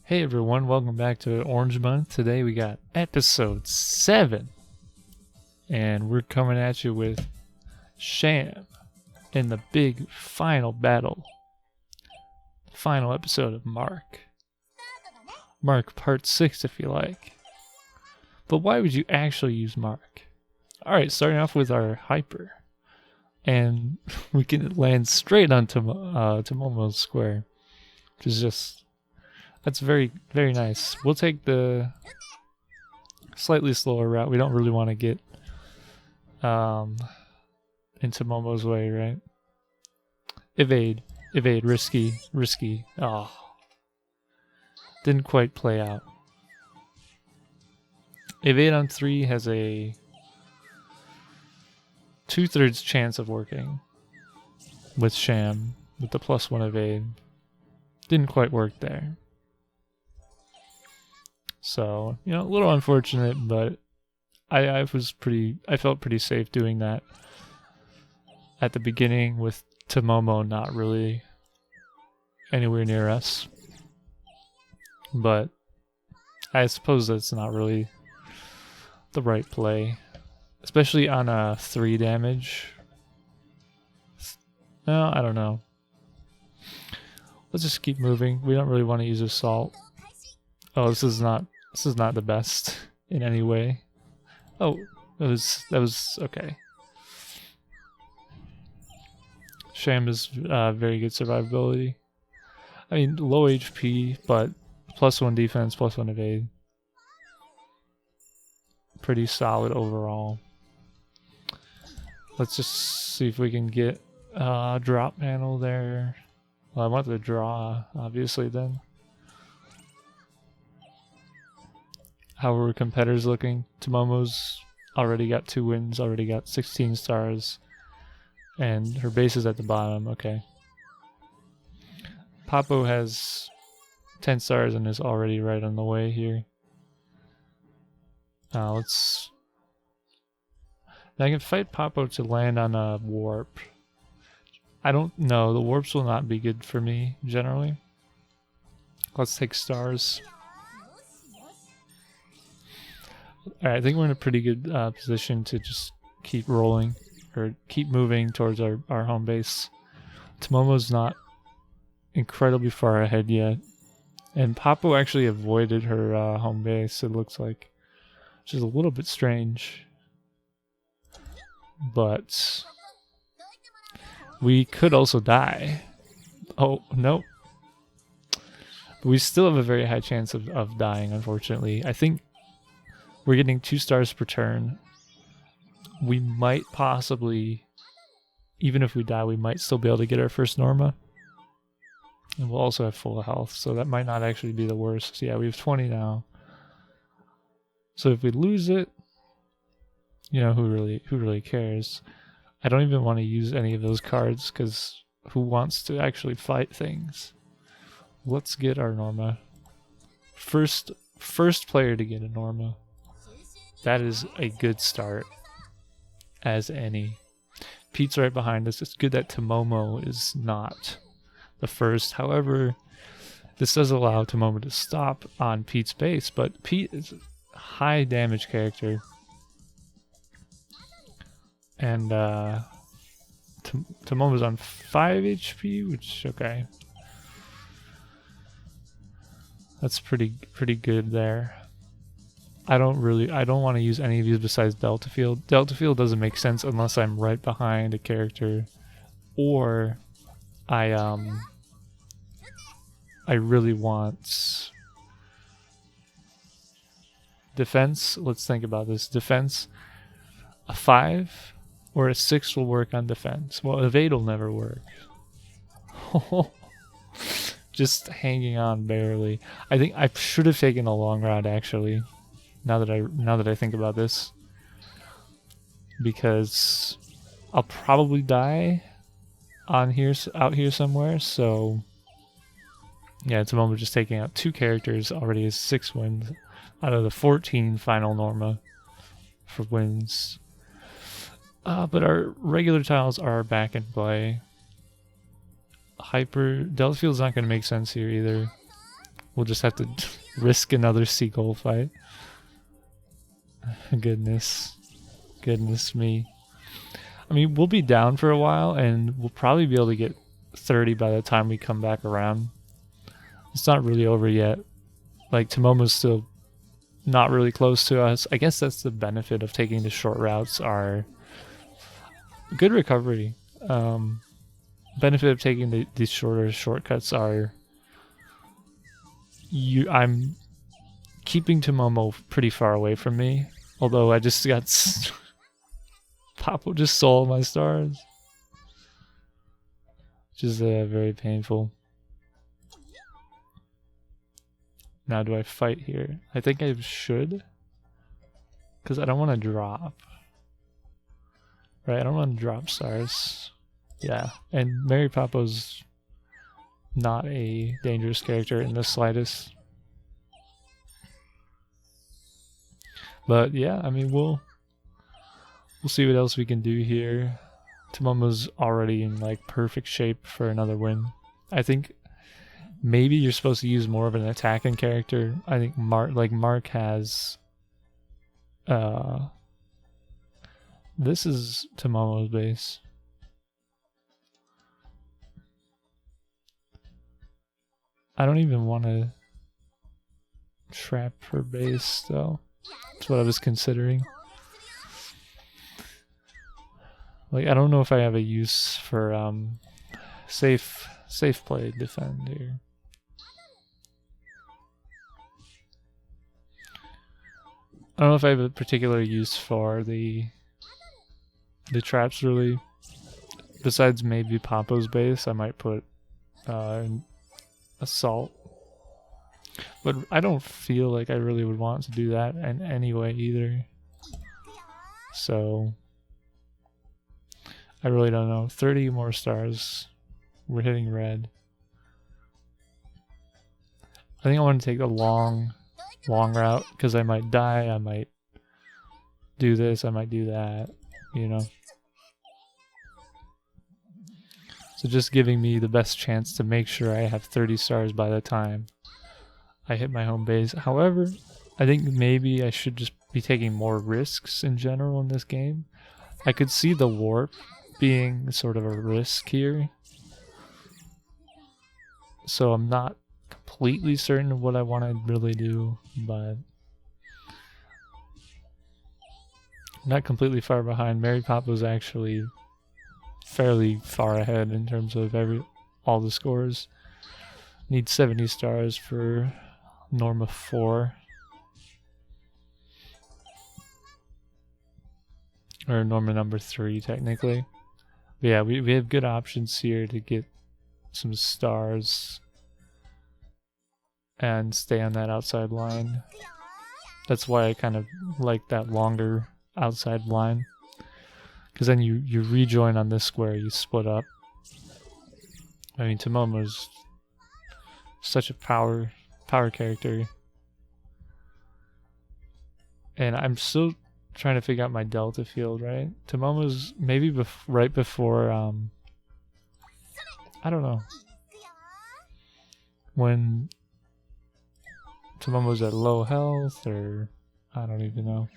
Hey everyone, welcome back to Orange Month. Today we got episode 7, and we're coming at you with Sham in the big final battle. Final episode of Mark. Mark Part 6 if you like. But why would you actually use Mark? Alright, starting off with our Hyper. And we can land straight on Tomomo's Square. Which is just... That's very, very nice. We'll take the slightly slower route. We don't really want to get into Momo's way, right? Evade, risky. Oh, didn't quite play out. Evade on 3 has a 2/3 chance of working with Sham with the +1 evade. Didn't quite work there. So, a little unfortunate, but I felt pretty safe doing that at the beginning with Tomomo not really anywhere near us. But I suppose that's not really the right play, especially on a 3 damage. No, I don't know. Let's just keep moving. We don't really want to use Assault. Oh, this is not the best in any way. Oh, that was okay. Sham is very good survivability. I mean, low HP, but +1 defense, +1 evade. Pretty solid overall. Let's just see if we can get a drop panel there. Well, I want the draw, obviously, then. How are competitors looking? Tomomo's already got 2 wins, already got 16 stars, and her base is at the bottom. Okay. Papo has 10 stars and is already right on the way here. Let's... I can fight Papo to land on a warp. I don't know. The warps will not be good for me, generally. Let's take stars. Alright, I think we're in a pretty good position to just keep rolling, or keep moving towards our home base. Tomomo's not incredibly far ahead yet, and Papo actually avoided her home base, it looks like, which is a little bit strange. But we could also die. Oh, no. We still have a very high chance of dying, unfortunately. I think we're getting 2 stars per turn. We might possibly, even if we die, we might still be able to get our first Norma. And we'll also have full health, so that might not actually be the worst. So yeah, we have 20 now. So if we lose it, who really cares? I don't even want to use any of those cards, because who wants to actually fight things? Let's get our Norma. First player to get a Norma. That is a good start, as any. Pete's right behind us. It's good that Tomomo is not the first. However, this does allow Tomomo to stop on Pete's base, but Pete is a high damage character. And Tomomo's on 5 HP, which, okay. That's pretty good there. I don't want to use any of these besides Delta Field. Delta Field doesn't make sense unless I'm right behind a character, or I really want defense. Let's think about this. Defense, a 5 or a 6 will work on defense. Well, evade will never work. Just hanging on barely. I think I should have taken a long route, actually. Now that I think about this, because I'll probably die out here somewhere. So yeah, it's a moment just taking out 2 characters already is 6 wins out of the 14 final Norma for wins. But our regular tiles are back in play. Delta Field's not going to make sense here either. we'll just have to risk another seagull fight. Goodness me. I mean, we'll be down for a while, and we'll probably be able to get 30 by the time we come back around. It's not really over yet. Like, Tomomo's still not really close to us. I guess that's the benefit of taking the short routes, are good recovery. Benefit of taking these shorter shortcuts are I'm keeping Tomomo pretty far away from me. Although I just got Papo just stole my stars, which is very painful. Now, do I fight here? I think I should, because I don't want to drop. Right, I don't want to drop stars. Yeah, and Mary Papo's not a dangerous character in the slightest. But yeah, I mean, we'll see what else we can do here. Tomomo's already in like perfect shape for another win. I think maybe you're supposed to use more of an attacking character. I think Mark has this is Tomomo's base. I don't even want to trap her base though. That's what I was considering. Like, I don't know if I have a use for safe play defend here. I don't know if I have a particular use for the traps really. Besides maybe Papo's base, I might put assault. But I don't feel like I really would want to do that in any way either. So I really don't know. 30 more stars. We're hitting red. I think I want to take a long route, because I might die, I might do this, I might do that, you know. So just giving me the best chance to make sure I have 30 stars by the time I hit my home base. However, I think maybe I should just be taking more risks in general in this game. I could see the warp being sort of a risk here. So I'm not completely certain of what I want to really do, but I'm not completely far behind. Mary Papo's actually fairly far ahead in terms of all the scores. Need 70 stars for Norma 4. Or Norma number 3 technically. But yeah, we have good options here to get some stars and stay on that outside line. That's why I kind of like that longer outside line, because then you rejoin on this square, you split up. I mean, Tomomo's such a power character, and I'm still trying to figure out my delta field, right? Tomomo's maybe right before I don't know, when Tomomo's at low health, or I don't even know.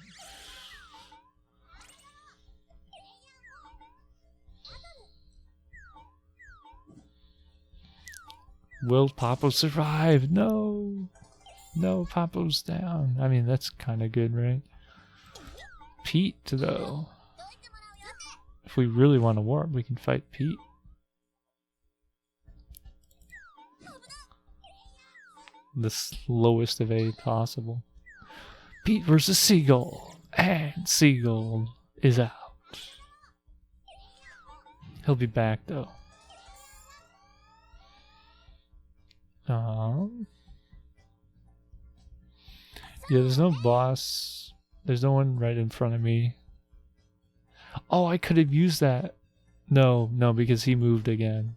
Will Papo survive? No, Papo's down. I mean, that's kind of good, right? Pete, though. If we really want to warp, we can fight Pete. The slowest of A possible. Pete versus Seagull. And Seagull is out. He'll be back, though. Yeah, there's no boss. There's no one right in front of me. Oh, I could have used that. No, because he moved again.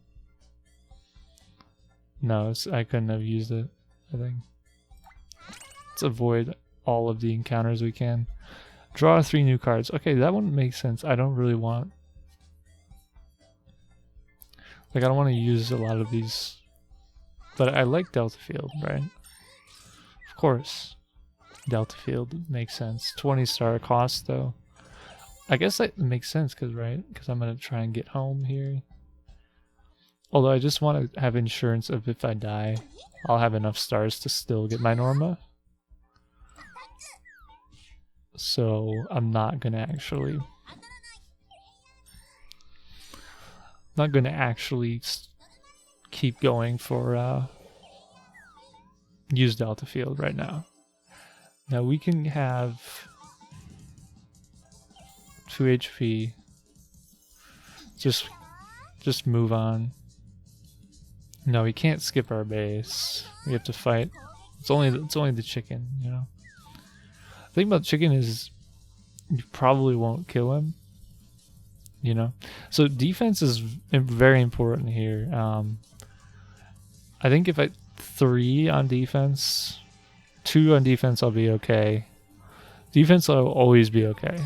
No, I couldn't have used it, I think. Let's avoid all of the encounters we can. Draw 3 new cards. Okay, that one makes sense. I don't really want... Like, I don't want to use a lot of these... But I like Delta Field, right? course. Delta Field makes sense. 20-star cost though. I guess that makes sense because I'm gonna try and get home here. Although I just want to have insurance of if I die, I'll have enough stars to still get my Norma. So I'm not gonna actually keep going for use Delta Field right now. Now we can have 2 HP. Just move on. No, we can't skip our base. We have to fight. It's only the chicken, you know. The thing about chicken is you probably won't kill him. You know, so defense is very important here. I think if I 3 on defense, 2 on defense, I'll be okay. Defense, I'll always be okay.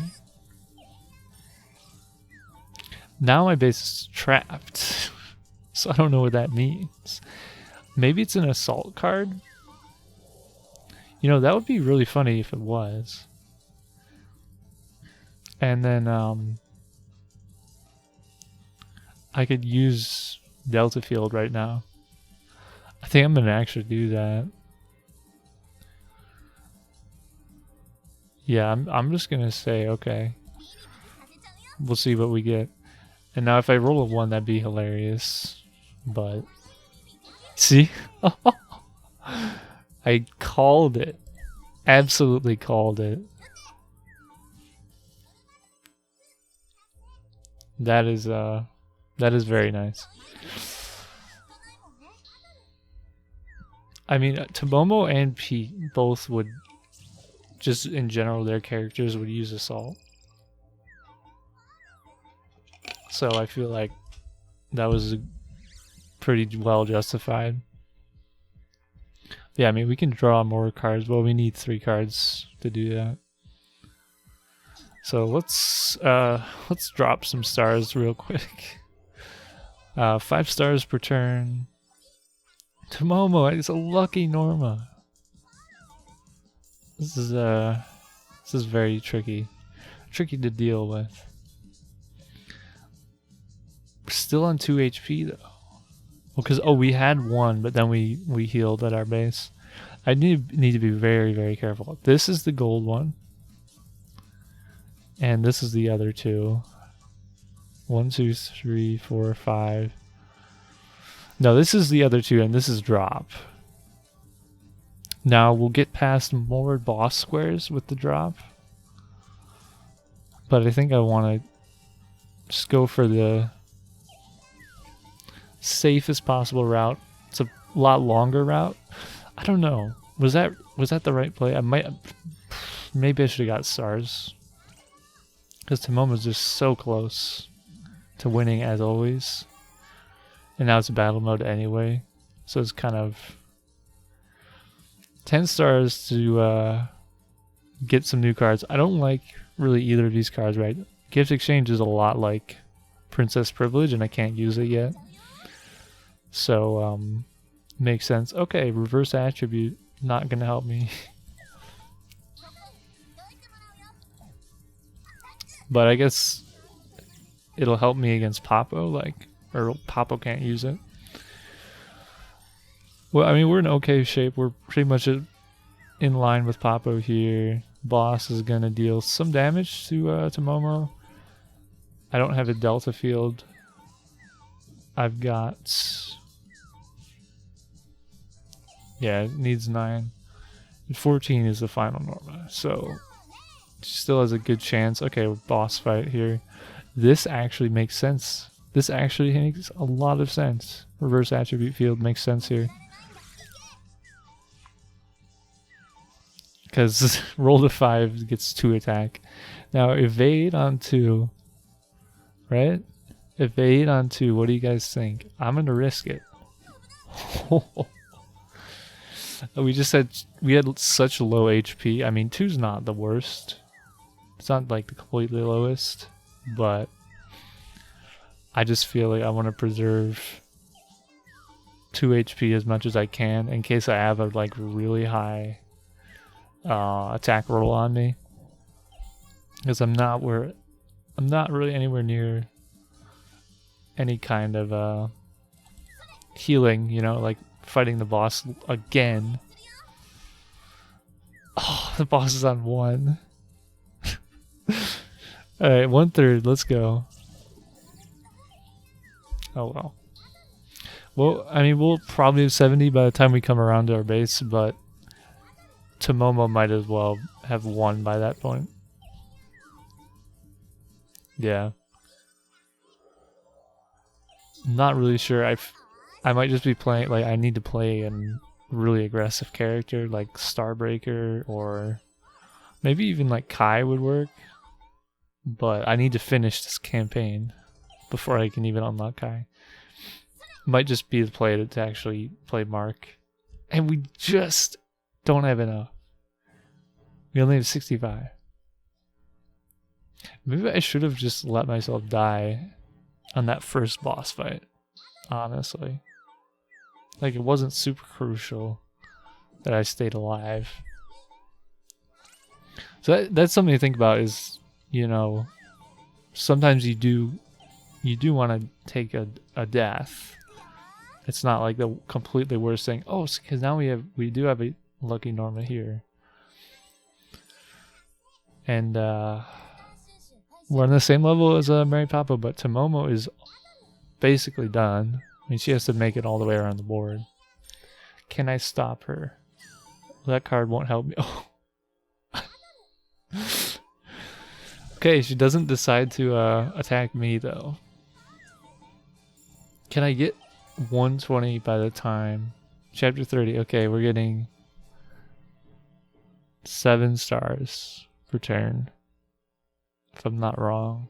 Now my base is trapped, so I don't know what that means. Maybe it's an assault card. You know, that would be really funny if it was. And then I could use Delta Field right now. I think I'm gonna actually do that. Yeah, I'm just gonna say okay. We'll see what we get. And now if I roll a 1, that'd be hilarious. But see? I called it. Absolutely called it. That is very nice. I mean, Tomomo and Pete both would, just in general, their characters would use assault. So I feel like that was pretty well justified. Yeah, I mean, we can draw more cards, but we need 3 cards to do that. So let's drop some stars real quick. 5 stars per turn. Tomomo, it's a lucky Norma. This is very tricky to deal with. We're still on 2 HP though. Well, because we had 1, but then we healed at our base. I need to be very, very careful. This is the gold one, and this is the other 2. 1, 2, 3, 4, 5. No, this is the other 2, and this is drop. Now we'll get past more boss squares with the drop, but I think I want to just go for the safest possible route. It's a lot longer route. I don't know. Was that the right play? Maybe I should have got stars, because Tomomo's just so close to winning as always, and now it's a battle mode anyway, so it's kind of 10 stars to get some new cards. I don't like really either of these cards, right? Gift Exchange is a lot like Princess Privilege, and I can't use it yet. So, makes sense. Okay, reverse attribute, not gonna help me. But I guess it'll help me against Papo, or Papo can't use it. Well, I mean, we're in okay shape. We're pretty much in line with Papo here. Boss is gonna deal some damage to Momo. I don't have a Delta Field. I've got... Yeah, it needs 9. 14 is the final Norma, so still has a good chance. Okay, boss fight here. This actually makes sense. This actually makes a lot of sense. Reverse attribute field makes sense here. Because roll to 5 gets 2 attack. Now evade on 2, right? Evade on 2, what do you guys think? I'm gonna risk it. We just said we had such low HP. I mean, 2's not the worst. It's not like the completely lowest, but I just feel like I want to preserve 2 HP as much as I can in case I have a really high attack roll on me, because I'm not really anywhere near any kind of healing, you know, like fighting the boss again. Oh, the boss is on 1. Alright, 1/3, let's go. Oh well. Well, I mean, we'll probably have 70 by the time we come around to our base, but Tomomo might as well have won by that point. Yeah. I'm not really sure. I might just be playing, like, I need to play a really aggressive character like Starbreaker, or maybe even like Kai would work. But I need to finish this campaign before I can even unlock Kai. Might just be the play to actually play Mark. And we just don't have enough. We only have 65. Maybe I should have just let myself die on that first boss fight, honestly. Like, it wasn't super crucial that I stayed alive. So that's something to think about, is, you know, sometimes you do want to take a death. It's not like the completely worst thing. Oh, because now we do have a Lucky Norma here. And we're on the same level as Mary Papa, but Tomomo is basically done. I mean, she has to make it all the way around the board. Can I stop her? That card won't help me. Oh. Okay, she doesn't decide to attack me, though. Can I get 120 by the time? Chapter 30. Okay, we're getting 7 stars per turn, if I'm not wrong.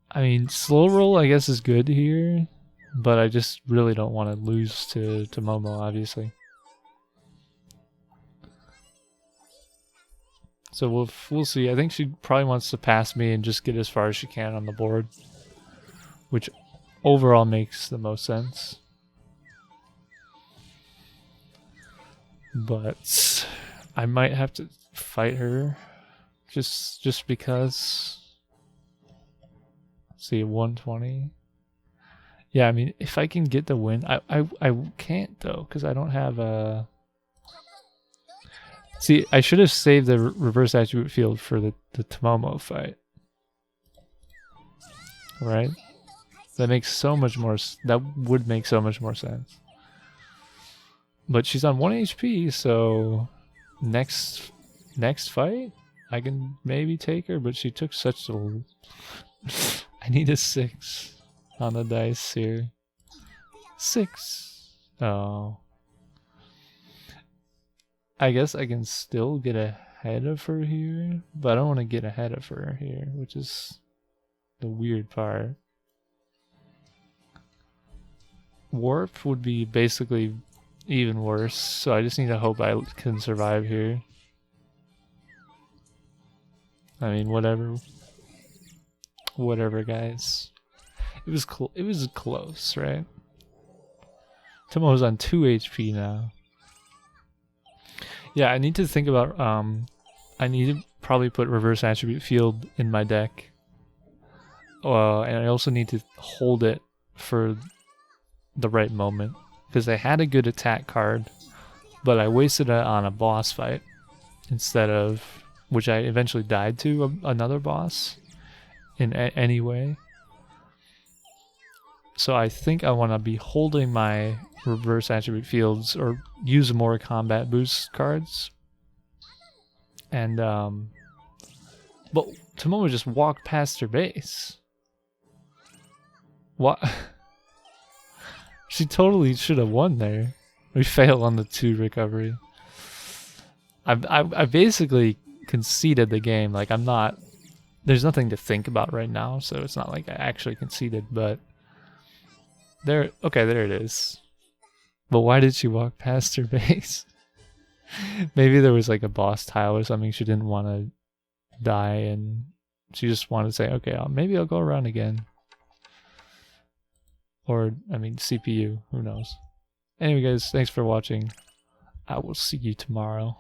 I mean, slow roll, I guess, is good here, but I just really don't want to lose to Momo, obviously. So we'll see. I think she probably wants to pass me and just get as far as she can on the board, which overall makes the most sense. But I might have to fight her just because. See, 120. Yeah, I mean, if I can get the win, I can't though, because I don't have a. See, I should have saved the reverse attribute field for the Tomomo fight. Right? That makes so much more. That would make so much more sense. But she's on 1 HP, so next fight I can maybe take her. But she took such a. I need a 6 on the dice here. 6. Oh. I guess I can still get ahead of her here, but I don't want to get ahead of her here, which is the weird part. Warp would be basically even worse, so I just need to hope I can survive here. I mean, whatever. Whatever, guys. It was close, right? Tomo's on 2 HP now. Yeah, I need to think about, I need to probably put reverse attribute field in my deck. And I also need to hold it for the right moment, because I had a good attack card, but I wasted it on a boss fight instead of, which I eventually died to another boss in any way. So I think I want to be holding my reverse attribute fields or use more combat boost cards. And but Tomomo just walked past her base. What? She totally should have won there. We fail on the 2 recovery. I basically conceded the game. Like, I'm not. There's nothing to think about right now, so it's not like I actually conceded. But there. Okay, there it is. But why did she walk past her base? Maybe there was like a boss tile or something. She didn't want to die, and she just wanted to say, okay, maybe I'll go around again. Or, I mean, CPU, who knows. Anyway, guys, thanks for watching. I will see you tomorrow.